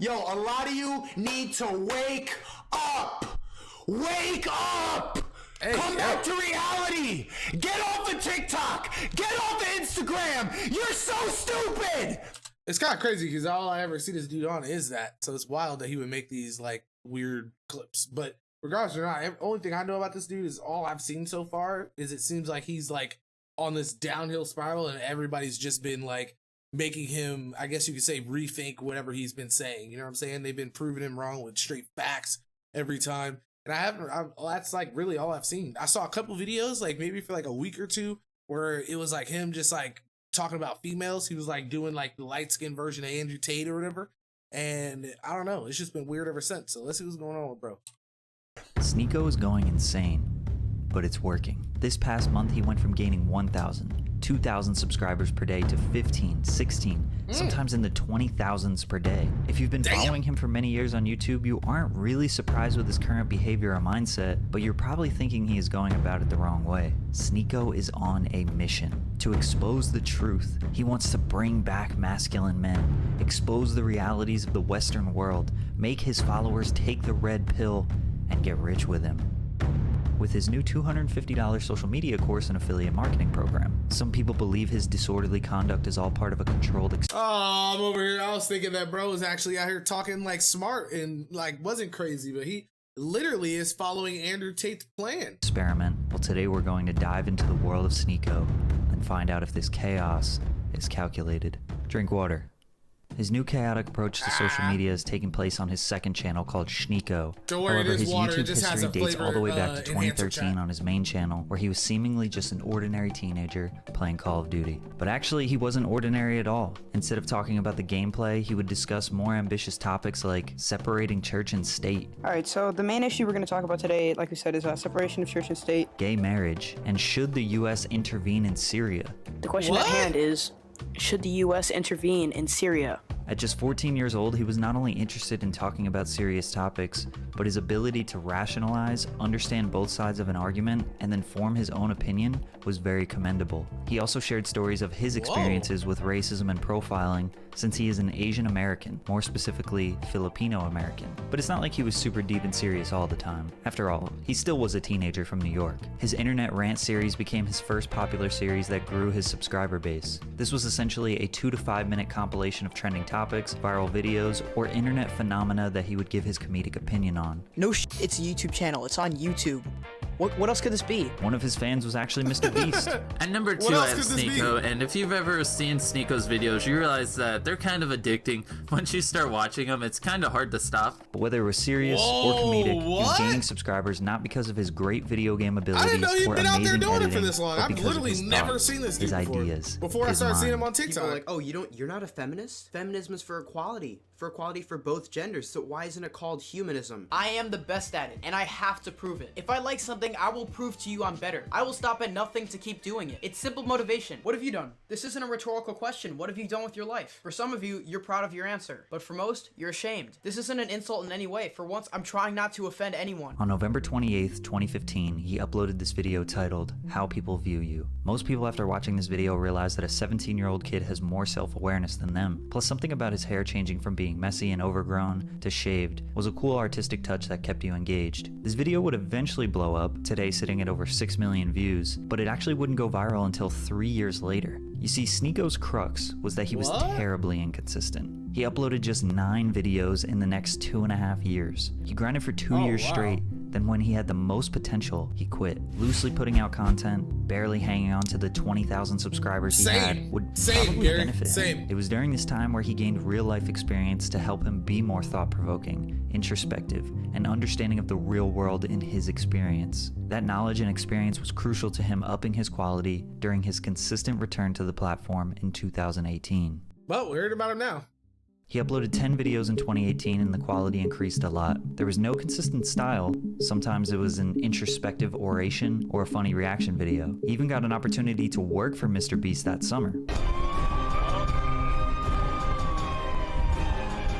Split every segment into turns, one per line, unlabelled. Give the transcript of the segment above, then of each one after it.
Yo, a lot of you need to wake up. Wake up. Hey, come back to reality. Get off of TikTok. Get off of Instagram. You're so stupid.
It's kind of crazy because all I ever see this dude on is that. So it's wild that he would make these like weird clips. But regardless or not, the only thing I know about this dude is all I've seen so far is it seems like he's like on this downhill spiral and everybody's just been like making him, I guess you could say, rethink whatever he's been saying. You know what I'm saying? They've been proving him wrong with straight facts every time. And that's like really all I've seen. I saw a couple videos, like maybe for like a week or two, where it was like him just like talking about females. He was like doing like the light skinned version of Andrew Tate or whatever. And I don't know. It's just been weird ever since. So let's see what's going on with bro.
Sneako is going insane, but it's working. This past month, he went from gaining 1,000, 2,000 subscribers per day to 15, 16, sometimes in the 20,000s per day. If you've been following him for many years on YouTube, you aren't really surprised with his current behavior or mindset, but you're probably thinking he is going about it the wrong way. Sneako is on a mission to expose the truth. He wants to bring back masculine men, expose the realities of the Western world, make his followers take the red pill, and get rich with him. With his new $250 social media course and affiliate marketing program. Some people believe his disorderly conduct is all part of a controlled
Oh, I'm over here. I was thinking that bro was actually out here talking like smart and like wasn't crazy, but he literally is following Andrew Tate's plan.
Experiment. Well, today we're going to dive into the world of Sneako and find out if this chaos is calculated. Drink water. His new chaotic approach to social media is taking place on his second channel called Sneako. However, his YouTube history dates all the way back to 2013 on his main channel, where he was seemingly just an ordinary teenager playing Call of Duty. But actually, he wasn't ordinary at all. Instead of talking about the gameplay, he would discuss more ambitious topics like separating church and state.
Alright, so the main issue we're going to talk about today, like we said, is separation of church and state.
Gay marriage, and should the US intervene in Syria?
The question at hand is, should the US intervene in Syria?
At just 14 years old, he was not only interested in talking about serious topics, but his ability to rationalize, understand both sides of an argument, and then form his own opinion was very commendable. He also shared stories of his experiences with racism and profiling, since he is an Asian American, more specifically Filipino American. But it's not like he was super deep and serious all the time. After all, he still was a teenager from New York. His internet rant series became his first popular series that grew his subscriber base. This was essentially a 2 to 5 minute compilation of trending topics, viral videos, or internet phenomena that he would give his comedic opinion on.
No it's a YouTube channel. It's on YouTube. What else could this be?
One of his fans was actually Mr. Beast.
At number 2, I have Sneako, and if you've ever seen Sneako's videos, you realize that they're kind of addicting. Once you start watching them, it's kind of hard to stop.
But whether it was serious or comedic, he was gaining subscribers not because of his great video game abilities or amazing editing, but because of his thoughts, his ideas,
before I started seeing him on TikTok.
People are like, oh, you're not a feminist? Feminism is for equality for both genders, so why isn't it called humanism?
I am the best at it, and I have to prove it. If I like something, I will prove to you I'm better. I will stop at nothing to keep doing it. It's simple motivation. What have you done? This isn't a rhetorical question. What have you done with your life? For some of you, you're proud of your answer, but for most, you're ashamed. This isn't an insult in any way. For once, I'm trying not to offend anyone.
On November 28th, 2015, he uploaded this video titled, How People View You. Most people after watching this video realize that a 17-year-old kid has more self-awareness than them. Plus, something about his hair changing from being messy and overgrown to shaved was a cool artistic touch that kept you engaged. This video would eventually blow up, today sitting at over 6 million views, but it actually wouldn't go viral until 3 years later. You see, Sneako's crux was that he was terribly inconsistent. He uploaded just 9 videos in the next 2.5 years. He grinded for 2 years straight. Then when he had the most potential, he quit. Loosely putting out content, barely hanging on to the 20,000 subscribers he had would probably benefit him. It was during this time where he gained real-life experience to help him be more thought-provoking, introspective, and understanding of the real world in his experience. That knowledge and experience was crucial to him upping his quality during his consistent return to the platform in 2018.
Well, we heard about him now.
He uploaded 10 videos in 2018 and the quality increased a lot. There was no consistent style. Sometimes it was an introspective oration or a funny reaction video. He even got an opportunity to work for Mr. Beast that summer.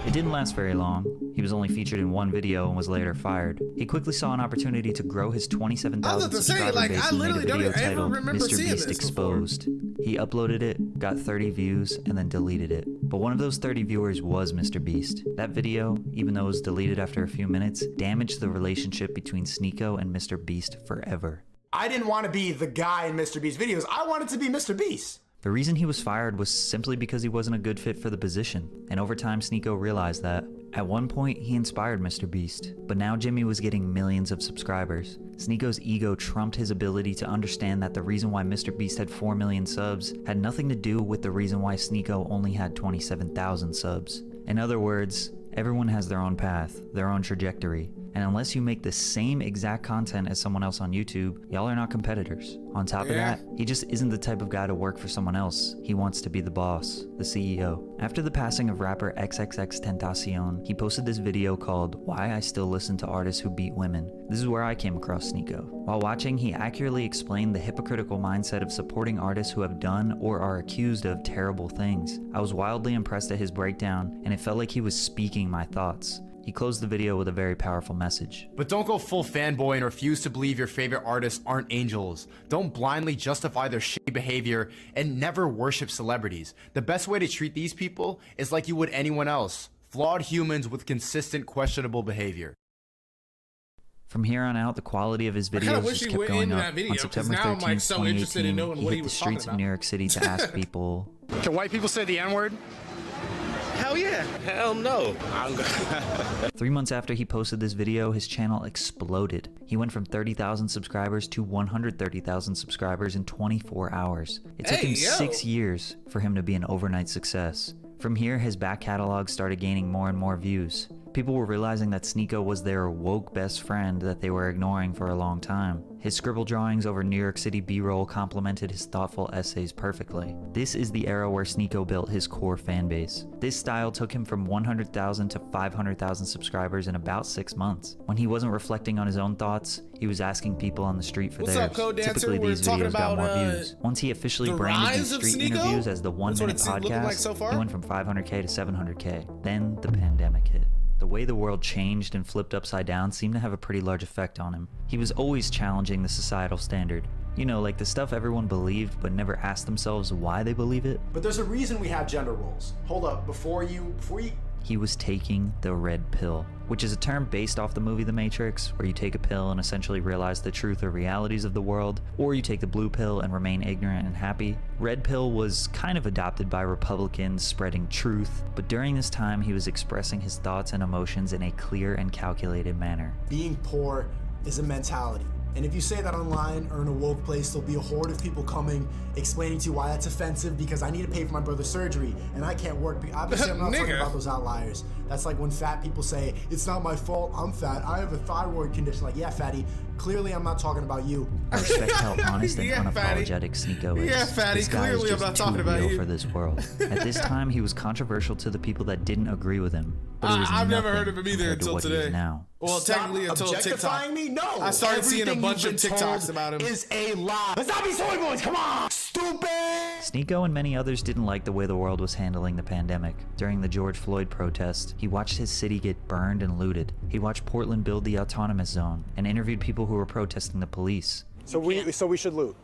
It didn't last very long. He was only featured in one video and was later fired. He quickly saw an opportunity to grow his 27,000 subscriber base and made a video titled Mr. Beast Exposed. He uploaded it, got 30 views, and then deleted it. But one of those 30 viewers was Mr. Beast. That video, even though it was deleted after a few minutes, damaged the relationship between Sneako and Mr. Beast forever.
I didn't want to be the guy in Mr. Beast's videos. I wanted to be Mr. Beast.
The reason he was fired was simply because he wasn't a good fit for the position, and over time Sneako realized that. At one point, he inspired Mr. Beast, but now Jimmy was getting millions of subscribers. Sneako's ego trumped his ability to understand that the reason why Mr. Beast had 4 million subs had nothing to do with the reason why Sneako only had 27,000 subs. In other words, everyone has their own path, their own trajectory, and unless you make the same exact content as someone else on YouTube, y'all are not competitors. On top of that, he just isn't the type of guy to work for someone else. He wants to be the boss, the CEO. After the passing of rapper XXXTentacion, he posted this video called Why I Still Listen to Artists Who Beat Women. This is where I came across Sneako. While watching, he accurately explained the hypocritical mindset of supporting artists who have done or are accused of terrible things. I was wildly impressed at his breakdown, and it felt like he was speaking my thoughts. He closed the video with a very powerful message.
But don't go full fanboy and refuse to believe your favorite artists aren't angels. Don't blindly justify their shitty behavior and never worship celebrities. The best way to treat these people is like you would anyone else. Flawed humans with consistent questionable behavior.
From here on out, the quality of his videos just kept going up. On September 13th, 2018, he hit the streets of New York City to ask people,
Can white people say the N-word? Hell yeah. Hell no.
3 months after he posted this video, his channel exploded. He went from 30,000 subscribers to 130,000 subscribers in 24 hours. It took him 6 years for him to be an overnight success. From here, his back catalog started gaining more and more views. People were realizing that Sneako was their woke best friend that they were ignoring for a long time. His scribble drawings over New York City B-roll complemented his thoughtful essays perfectly. This is the era where Sneako built his core fan base. This style took him from 100,000 to 500,000 subscribers in about 6 months. When he wasn't reflecting on his own thoughts, he was asking people on the street for theirs. Typically, these videos got more views. Once he officially branded these street interviews as the 1-minute podcast, he went from 500K to 700K. Then the pandemic hit. The way the world changed and flipped upside down seemed to have a pretty large effect on him. He was always challenging the societal standard. You know, like the stuff everyone believed but never asked themselves why they believe it.
But there's a reason we have gender roles. Hold up, before you...
He was taking the red pill, which is a term based off the movie The Matrix, where you take a pill and essentially realize the truth or realities of the world, or you take the blue pill and remain ignorant and happy. Red pill was kind of adopted by Republicans spreading truth, but during this time he was expressing his thoughts and emotions in a clear and calculated manner.
Being poor is a mentality. And if you say that online or in a woke place, there'll be a horde of people coming, explaining to you why that's offensive, because I need to pay for my brother's surgery, and I can't work. Obviously, I'm not talking about those outliers. That's like when fat people say, it's not my fault, I'm fat, I have a thyroid condition. Like, yeah, fatty, clearly I'm not talking about you.
I respect how honest and unapologetic Sneako is.
Yeah, fatty,
this guy
clearly
is just
I'm not talking about
real
you.
for this world. At this time, he was controversial to the people that didn't agree with him. But he was
I've never
nothing
heard of him either
compared to
until
what he
today.
is now.
Well, technically until TikTok.
Objectifying me? No.
I started seeing a
Everything
bunch of
you've been
TikToks
told
about him.
Is a lie. Let's not be soy boys. Come on, stupid.
Sneako and many others didn't like the way the world was handling the pandemic. During the George Floyd protest, he watched his city get burned and looted. He watched Portland build the autonomous zone and interviewed people who were protesting the police.
So we should loot.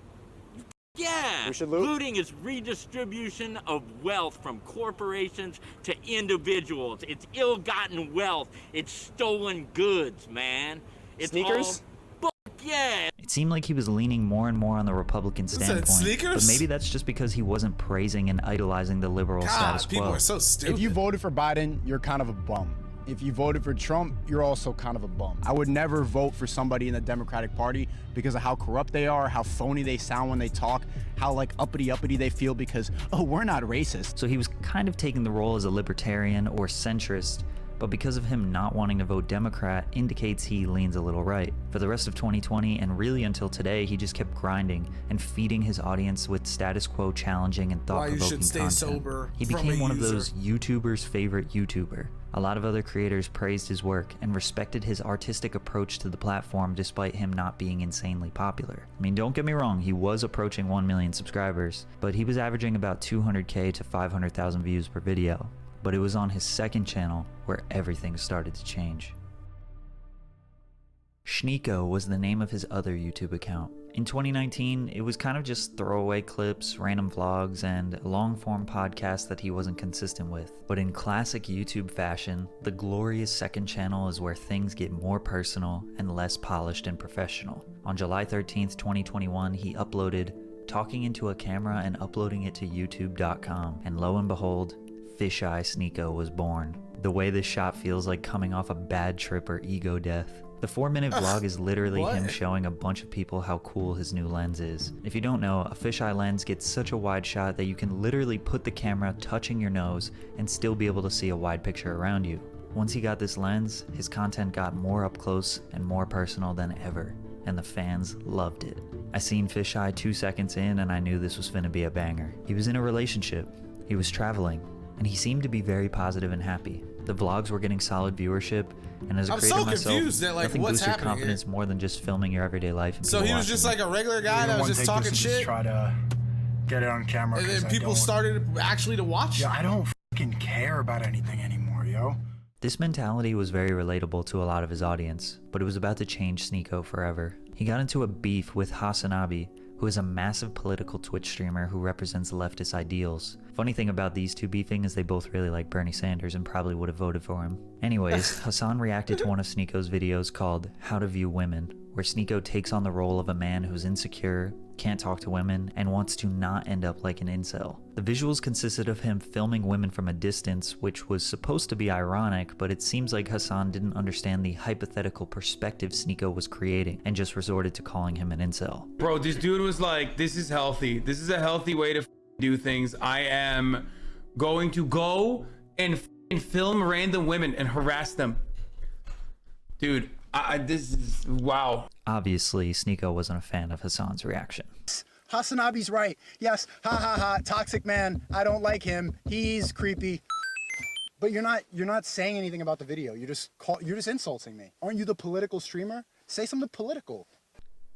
Yeah,
We should loot?
looting is redistribution of wealth from corporations to individuals. It's ill-gotten wealth. It's stolen goods, man. It's
Sneakers?
all yeah.
It seemed like he was leaning more and more on the Republican standpoint,
sneakers?
but maybe that's just because he wasn't praising and idolizing the liberal status quo.
People are so stupid.
If you voted for Biden, you're kind of a bum. If you voted for Trump, you're also kind of a bum. I would never vote for somebody in the Democratic Party because of how corrupt they are, how phony they sound when they talk, how like uppity they feel because, oh, we're not racist.
So he was kind of taking the role as a libertarian or centrist, but because of him not wanting to vote Democrat indicates he leans a little right. For the rest of 2020 and really until today, he just kept grinding and feeding his audience with status quo challenging and thought-provoking content. He became one of those YouTubers' favorite YouTuber. A lot of other creators praised his work and respected his artistic approach to the platform despite him not being insanely popular. I mean, don't get me wrong, he was approaching 1 million subscribers, but he was averaging about 200K to 500,000 views per video. But it was on his second channel where everything started to change. Sneako was the name of his other YouTube account. In 2019, it was kind of just throwaway clips, random vlogs, and a long-form podcast that he wasn't consistent with. But in classic YouTube fashion, the glorious second channel is where things get more personal and less polished and professional. On July 13th, 2021, he uploaded talking into a camera and uploading it to youtube.com, and lo and behold, Fisheye Sneako was born. The way this shot feels like coming off a bad trip or ego death. The 4-minute vlog is literally him showing a bunch of people how cool his new lens is. If you don't know, a fisheye lens gets such a wide shot that you can literally put the camera touching your nose and still be able to see a wide picture around you. Once he got this lens, his content got more up close and more personal than ever, and the fans loved it. I seen Fisheye 2 seconds in and I knew this was finna be a banger. He was in a relationship, he was traveling, and he seemed to be very positive and happy. The vlogs were getting solid viewership, and as a creator myself, nothing boosts your confidence more than just filming your everyday life. And
so he was just like a regular guy that was just talking shit.
Try to get it on camera.
And then people started actually to watch.
Yeah, I don't fucking care about anything anymore, yo.
This mentality was very relatable to a lot of his audience, but it was about to change Sneako forever. He got into a beef with Hassan, who is a massive political Twitch streamer who represents leftist ideals. Funny thing about these two beefing is they both really like Bernie Sanders and probably would have voted for him. Anyways, Hassan reacted to one of Sneako's videos called How to View Women, where Sneako takes on the role of a man who's insecure, can't talk to women, and wants to not end up like an incel. The visuals consisted of him filming women from a distance, which was supposed to be ironic, but it seems like Hassan didn't understand the hypothetical perspective Sneako was creating and just resorted to calling him an incel.
Bro, this dude was like, this is healthy. This is a healthy way to do things. I am going to go and film random women and harass them. Dude, this is wow.
Obviously, Sneako wasn't a fan of Hassan's reaction.
Hassanabi's right. Yes, ha ha ha, toxic man. I don't like him. He's creepy. But you're not saying anything about the video. You're just insulting me. Aren't you the political streamer? Say something political.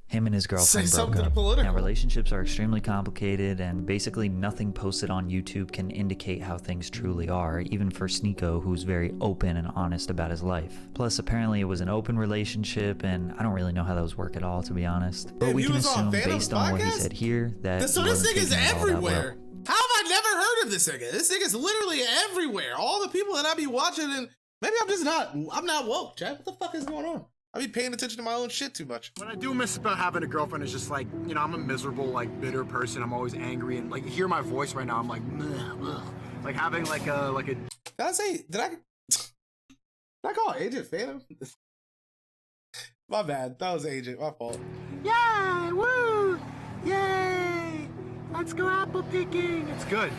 Him and his girlfriend broke up. Now, relationships are extremely complicated, and basically nothing posted on YouTube can indicate how things truly are, even for Sneako, who's very open and honest about his life. Plus, apparently it was an open relationship, and I don't really know how those work at all, to be honest. But we can assume, based on what he said here, that
so this nigga's everywhere. How have I never heard of this nigga? This nigga's literally everywhere. All the people that I be watching, and maybe I'm not woke, Chad. What the fuck is going on? I be paying attention to my own shit too much.
What I do miss about having a girlfriend is just like, you know, I'm a miserable, like, bitter person. I'm always angry, and like, you hear my voice right now. I'm like, like having like a. Did
I call Agent Phantom? My bad. That was Agent. My fault.
Yay! Woo! Yay! Let's go apple picking. It's good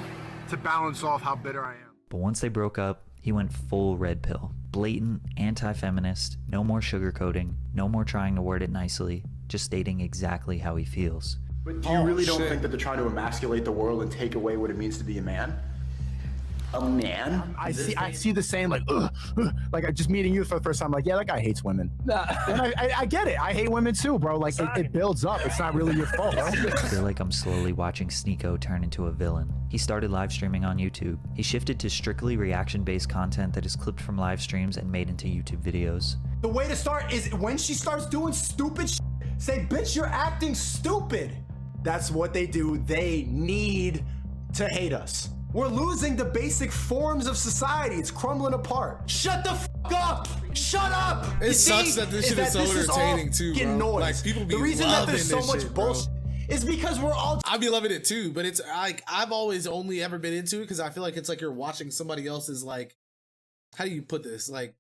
to balance off how bitter I am.
But once they broke up, he went full red pill. Blatant anti-feminist, no more sugarcoating, no more trying to word it nicely, just stating exactly how he feels.
But do you really don't think that they're trying to emasculate the world and take away what it means to be a man? A man?
I see the same, like, like just meeting you for the first time, like, yeah, that guy hates women. And I get it. I hate women too, bro. Like, it builds up. It's not really your fault, bro.
I feel like I'm slowly watching Sneako turn into a villain. He started live streaming on YouTube. He shifted to strictly reaction-based content that is clipped from live streams and made into YouTube videos.
The way to start is when she starts doing stupid shit, say, bitch, you're acting stupid. That's what they do. They need to hate us. We're losing the basic forms of society. It's crumbling apart. Shut the f up! Shut up!
It sucks that this shit is so entertaining too, bro.
Noise.
Like, people be
the reason that there's so much bullshit is because we're all.
I be loving it too, but it's like I've always only ever been into it because I feel like it's like you're watching somebody else's, like, how do you put this? Like,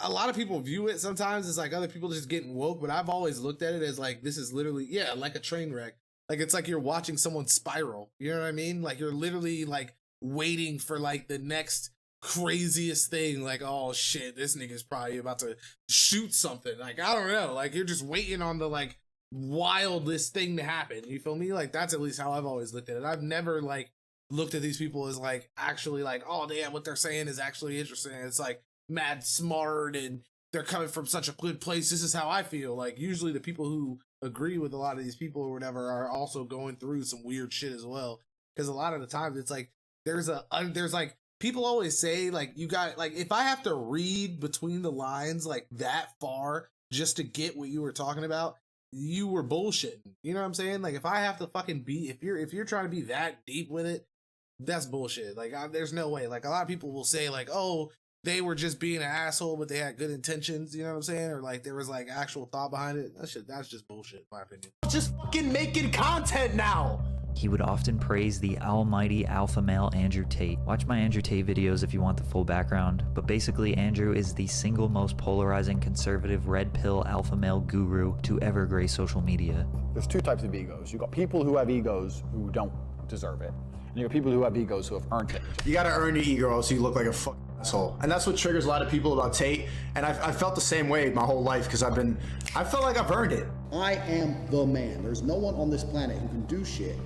a lot of people view it sometimes as like other people just getting woke, but I've always looked at it as like this is literally, yeah, like a train wreck. Like, it's like you're watching someone spiral. You know what I mean? Like, you're literally, like, waiting for, like, the next craziest thing. Like, oh, shit, this nigga's probably about to shoot something. Like, I don't know. Like, you're just waiting on the, like, wildest thing to happen. You feel me? Like, that's at least how I've always looked at it. I've never, like, looked at these people as, like, actually, like, oh, damn, what they're saying is actually interesting. It's, like, mad smart and they're coming from such a good place. This is how I feel. Like, usually the people who agree with a lot of these people or whatever are also going through some weird shit as well, because a lot of the times it's like there's like people always say, like, you got, like, if I have to read between the lines, like, that far just to get what you were talking about, you were bullshitting. You know what I'm saying? Like, if I have to fucking be, if you're trying to be that deep with it, that's bullshit. Like, there's no way. Like, a lot of people will say, like, oh, they were just being an asshole, but they had good intentions. You know what I'm saying? Or like there was like actual thought behind it. That's just bullshit, in my opinion.
Just fucking making content now.
He would often praise the almighty alpha male Andrew Tate. Watch my Andrew Tate videos if you want the full background, but basically Andrew is the single most polarizing conservative red pill alpha male guru to ever grace social media.
There's two types of egos. You got people who have egos who don't deserve it, and you got people who have egos who have earned it.
You gotta earn your ego, else you look like a fucking asshole. And that's what triggers a lot of people about Tate. And I felt the same way my whole life because I felt like I've earned it.
I am the man. There's no one on this planet who can do shit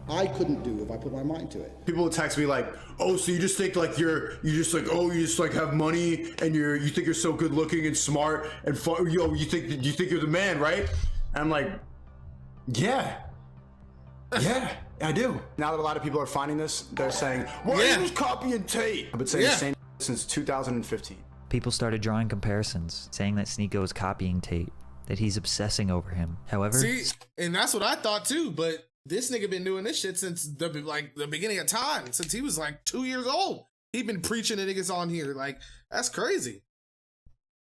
I couldn't do if I put my mind to it.
People would text me like, oh, so you just think like you just have money and you think you're so good looking and smart and fun, you think you're the man, right? And I'm like, yeah, I do. Now that a lot of people are finding this, they're saying, why are you just copying Tate? I've been saying the same since 2015.
People started drawing comparisons, saying that Sneako is copying Tate, that he's obsessing over him. However,
see, and that's what I thought too, but this nigga been doing this shit since the beginning of time, since he was like 2 years old. He been preaching to niggas on here. Like, that's crazy.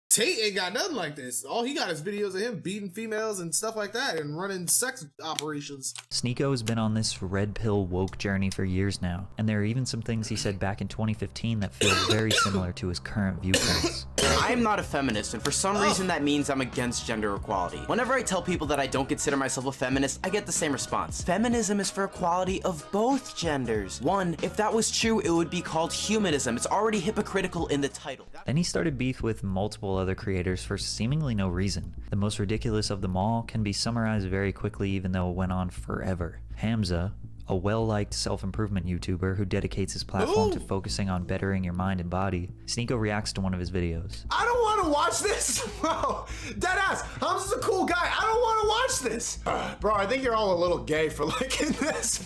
Tate ain't got nothing like this. All he got is videos of him beating females and stuff like that and running sex operations.
Sneako has been on this red pill woke journey for years now, and there are even some things he said back in 2015 that feel very similar to his current viewpoints.
I am not a feminist, and for some reason that means I'm against gender equality. Whenever I tell people that I don't consider myself a feminist, I get the same response. Feminism is for equality of both genders. One, if that was true, it would be called humanism. It's already hypocritical in the title.
Then he started beef with multiple other creators for seemingly no reason. The most ridiculous of them all can be summarized very quickly, even though it went on forever. Hamza, a well-liked self-improvement YouTuber who dedicates his platform to focusing on bettering your mind and body. Sneako reacts to one of his videos.
I don't want to watch this, bro. Deadass, Hamza's a cool guy. I don't want to watch this. Bro, I think you're all a little gay for liking this.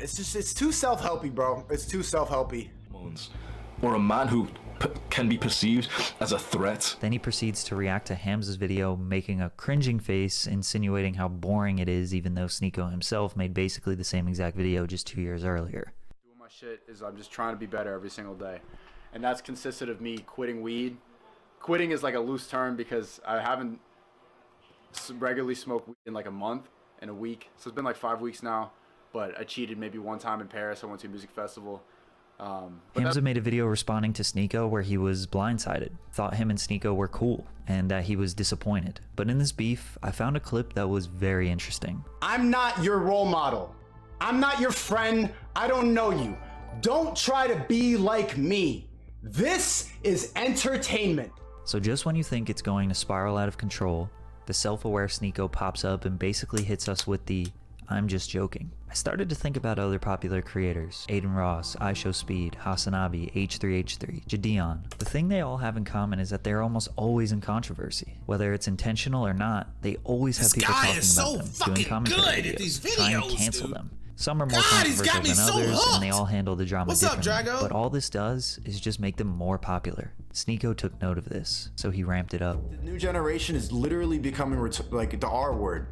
It's too self-helpy, bro. It's too self-helpy.
Or a man who can be perceived as a threat.
Then he proceeds to react to Hamza's video, making a cringing face, insinuating how boring it is, even though Sneako himself made basically the same exact video just 2 years earlier.
Doing my shit is I'm just trying to be better every single day. And that's consisted of me quitting weed. Quitting is like a loose term because I haven't regularly smoked weed in like a month and a week. So it's been like 5 weeks now, but I cheated maybe one time in Paris. I went to a music festival.
Hamza made a video responding to Sneako where he was blindsided, thought him and Sneako were cool, and that he was disappointed. But in this beef, I found a clip that was very interesting.
I'm not your role model. I'm not your friend. I don't know you. Don't try to be like me. This is entertainment.
So just when you think it's going to spiral out of control, the self-aware Sneako pops up and basically hits us with the "I'm just joking." I started to think about other popular creators: Aiden Ross, iShowSpeed, Hassan, H3H3, Jadeon. The thing they all have in common is that they're almost always in controversy. Whether it's intentional or not, they always have people talking about them, doing commentary videos, trying to cancel them. Some are more controversial than others, and they all handle the drama differently. But all this does is just make them more popular. Sneako took note of this, so he ramped it up.
The new generation is literally becoming like the R word.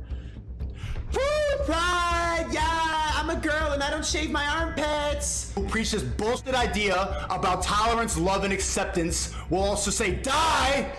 Woo, pride, yeah, I'm a girl and I don't shave my armpits. Who preach this bullshit idea about tolerance, love, and acceptance will also say, die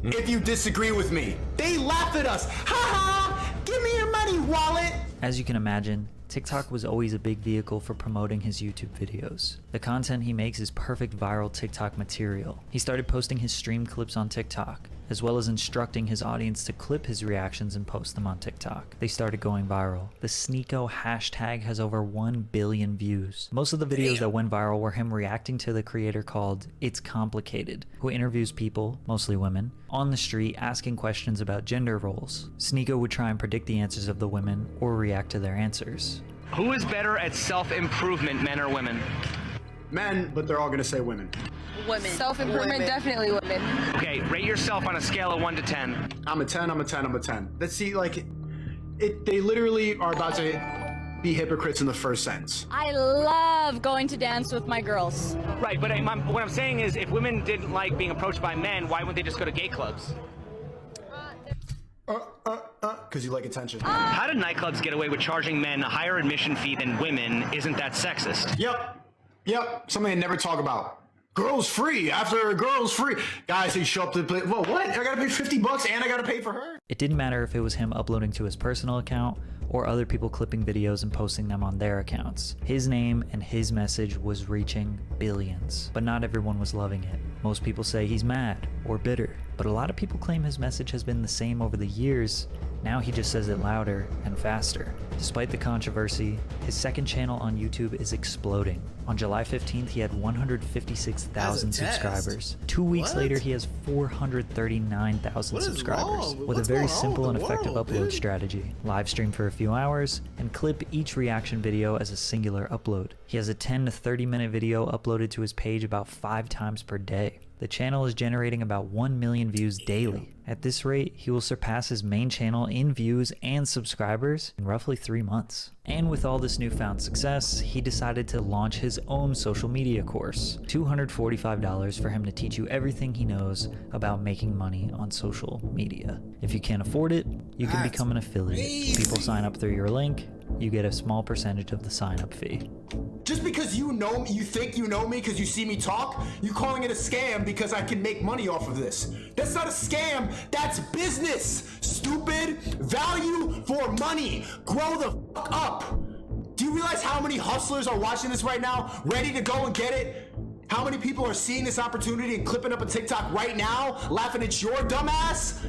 if you disagree with me. They laugh at us. Ha ha, give me your money, wallet.
As you can imagine, TikTok was always a big vehicle for promoting his YouTube videos. The content he makes is perfect viral TikTok material. He started posting his stream clips on TikTok, as well as instructing his audience to clip his reactions and post them on TikTok. They started going viral. The Sneako hashtag has over 1 billion views. Most of the videos that went viral were him reacting to the creator called It's Complicated, who interviews people, mostly women, on the street asking questions about gender roles. Sneako would try and predict the answers of the women or react to their answers.
Who is better at self-improvement, men or women?
Men, but they're all gonna say women.
Women. Self-improvement, definitely women.
Okay, rate yourself on a scale of 1 to 10.
I'm a 10, I'm a 10, I'm a 10. Let's see, like, they literally are about to
be hypocrites in the first sentence.
I love going to dance with my girls.
Right, but what I'm saying is, if women didn't like being approached by men, why wouldn't they just go to gay clubs?
Because you like attention.
How did nightclubs get away with charging men a higher admission fee than women? Isn't that sexist?
Yep. Something they never talk about. Girls free. After girls free. Guys who show up to play. Well, what? I gotta pay $50 and I gotta pay for her?
It didn't matter if it was him uploading to his personal account or other people clipping videos and posting them on their accounts. His name and his message was reaching billions, but not everyone was loving it. Most people say he's mad or bitter, but a lot of people claim his message has been the same over the years. Now he just says it louder and faster. Despite the controversy, his second channel on YouTube is exploding. On July 15th, he had 156,000 subscribers. 2 weeks later, he has 439,000 subscribers with a very simple and effective upload strategy. Live stream for a few hours and clip each reaction video as a singular upload. He has a 10 to 30 minute video uploaded to his page about 5 times per day. The channel is generating about 1 million views daily. At this rate, he will surpass his main channel in views and subscribers in roughly 3 months. And with all this newfound success, he decided to launch his own social media course. $245 for him to teach you everything he knows about making money on social media. If you can't afford it, you can become an affiliate. People sign up through your link, you get a small percentage of the sign-up fee.
Just because you know me, you think you know me because you see me talk, you calling it a scam because I can make money off of this. That's not a scam, that's business, stupid. Value for money. Grow the fuck up. Do you realize how many hustlers are watching this right now, ready to go and get it? How many people are seeing this opportunity and clipping up a TikTok right now, laughing at your dumb ass?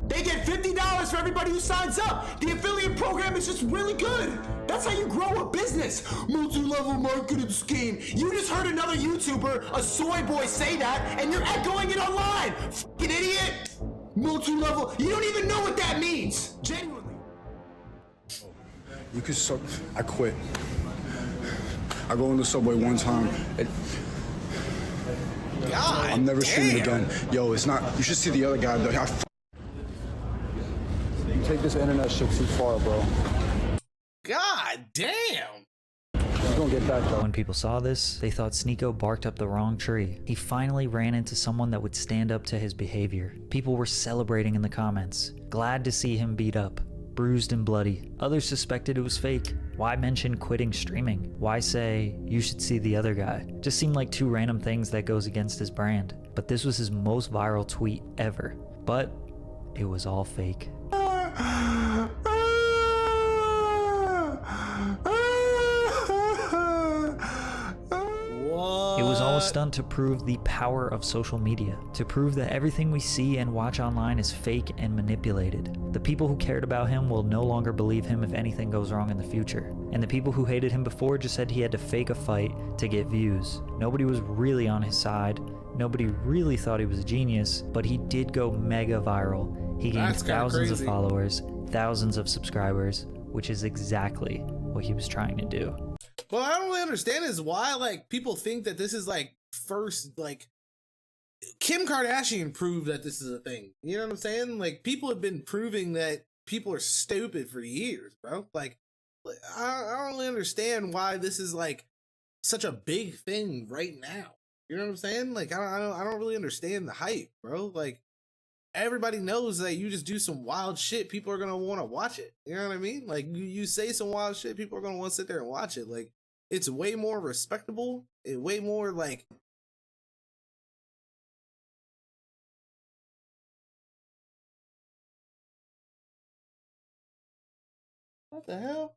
They get $50 for everybody who signs up. The affiliate program is just really good. That's how you grow a business. Multi-level marketing scheme. You just heard another YouTuber, a soy boy, say that, and you're echoing it online. Fucking idiot. Multi-level. You don't even know what that means. Genuinely.
You could I quit. I go in the subway one time. I'm never streaming again. Yo, it's not. You should see the other guy. You take this internet shit too far, bro.
God damn.
You're gonna get back though.
When people saw this, they thought Sneako barked up the wrong tree. He finally ran into someone that would stand up to his behavior. People were celebrating in the comments, glad to see him beat up, bruised and bloody. Others suspected it was fake. Why mention quitting streaming? Why say, you should see the other guy? Just seemed like two random things that goes against his brand. But this was his most viral tweet ever. But it was all fake. It was all a stunt to prove the power of social media, to prove that everything we see and watch online is fake and manipulated. The people who cared about him will no longer believe him if anything goes wrong in the future. And the people who hated him before just said he had to fake a fight to get views. Nobody was really on his side. Nobody really thought he was a genius, but he did go mega viral. He gained thousands of followers, thousands of subscribers, which is exactly what he was trying to do.
Well, I don't really understand is why like people think that this is like first like Kim Kardashian proved that this is a thing. You know what I'm saying? Like people have been proving that people are stupid for years, bro. Like I don't really understand why this is like such a big thing right now. You know what I'm saying? Like I don't really understand the hype, bro. Like everybody knows that you just do some wild shit, people are gonna want to watch it. You know what I mean? Like you say some wild shit, people are gonna want to sit there and watch it. Like it's way more respectable and way more like what the hell?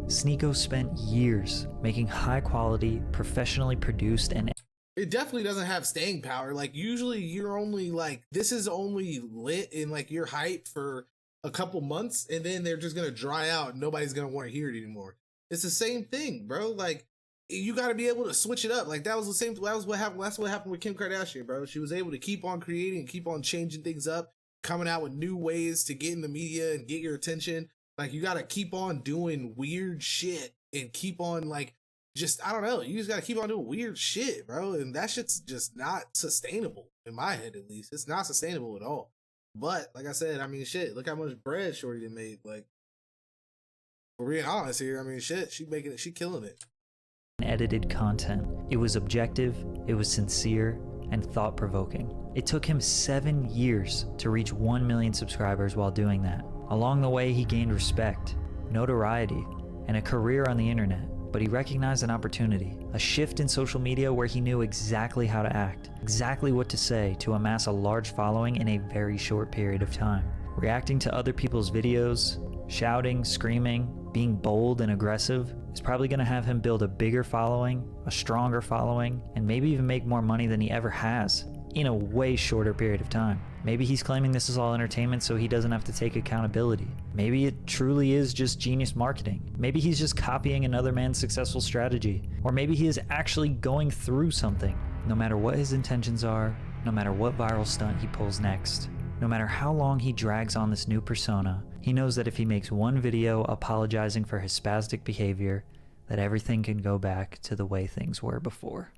Sneako spent years making high quality, professionally produced and
it definitely doesn't have staying power. Like usually you're only like, this is only lit in like your hype for a couple months and then they're just going to dry out and nobody's going to want to hear it anymore. It's the same thing, bro. Like you got to be able to switch it up. Like that was the same. That was what happened. That's what happened with Kim Kardashian, bro. She was able to keep on creating and keep on changing things up, coming out with new ways to get in the media and get your attention. Like you got to keep on doing weird shit and keep on like, just, I don't know. You just got to keep on doing weird shit, bro. And that shit's just not sustainable in my head, at least. It's not sustainable at all. But like I said, I mean, shit, look how much bread Shorty done made. Like, We're being honest here. I mean, shit, she killing it.
Edited content. It was objective, it was sincere, and thought-provoking. It took him 7 years to reach 1 million subscribers while doing that. Along the way, he gained respect, notoriety, and a career on the internet. But he recognized an opportunity, a shift in social media where he knew exactly how to act, exactly what to say to amass a large following in a very short period of time. Reacting to other people's videos, shouting, screaming, being bold and aggressive is probably going to have him build a bigger following, a stronger following, and maybe even make more money than he ever has in a way shorter period of time. Maybe he's claiming this is all entertainment so he doesn't have to take accountability. Maybe it truly is just genius marketing. Maybe he's just copying another man's successful strategy. Or maybe he is actually going through something. No matter what his intentions are, no matter what viral stunt he pulls next, no matter how long he drags on this new persona, he knows that if he makes one video apologizing for his spastic behavior, that everything can go back to the way things were before.